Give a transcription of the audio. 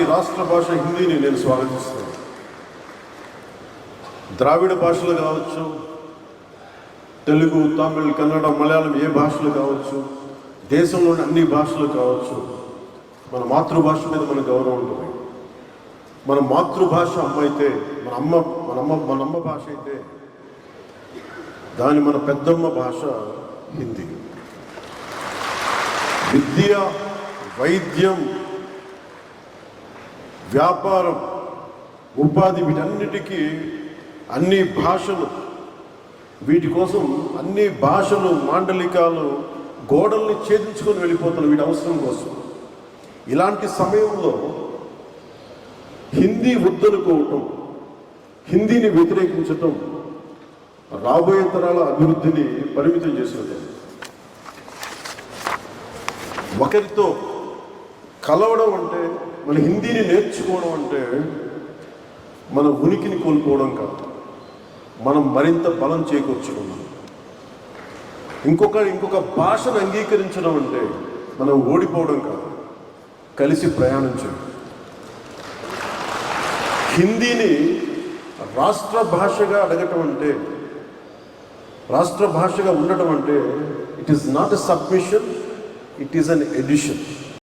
ఈ రాష్ట్ర భాష హిందీని నేను స్వాగతిస్తున్నాను. ద్రావిడ భాషలు కావచ్చు, తెలుగు, తమిళ్, కన్నడ, మలయాళం ఏ భాషలు కావచ్చు, దేశంలోని అన్ని భాషలు కావచ్చు, మన మాతృభాష మీద మన గౌరవం ఉంటుంది. మన మాతృభాష అమ్మ అయితే, మన అమ్మ భాష అయితే మన పెద్దమ్మ భాష హిందీ. విద్య, వైద్యం, వ్యాపారం, ఉపాధి, వీటన్నిటికీ అన్ని భాషలు, వీటి కోసం అన్ని భాషలు, మాండలికాలు గోడల్ని ఛేదించుకొని వెళ్ళిపోతున్న వీటి అవసరం కోసం. ఇలాంటి సమయంలో హిందీ వద్దనుకోవటం, హిందీని వ్యతిరేకించటం రాబోయే తరాల అభివృద్ధిని పరిమితం చేసినది. ఒకరితో కలవడం అంటే, మన హిందీని నేర్చుకోవడం అంటే మన ఉనికిని కోల్పోవడం కాదు, మనం మరింత బలం చేకూర్చుకున్నాం. ఇంకొక భాషను అంగీకరించడం అంటే మనం ఓడిపోవడం కాదు, కలిసి ప్రయాణించడం. హిందీని రాష్ట్ర భాషగా అడగటం అంటే, రాష్ట్ర భాషగా ఉండటం అంటే it is not a submission, it is an edition.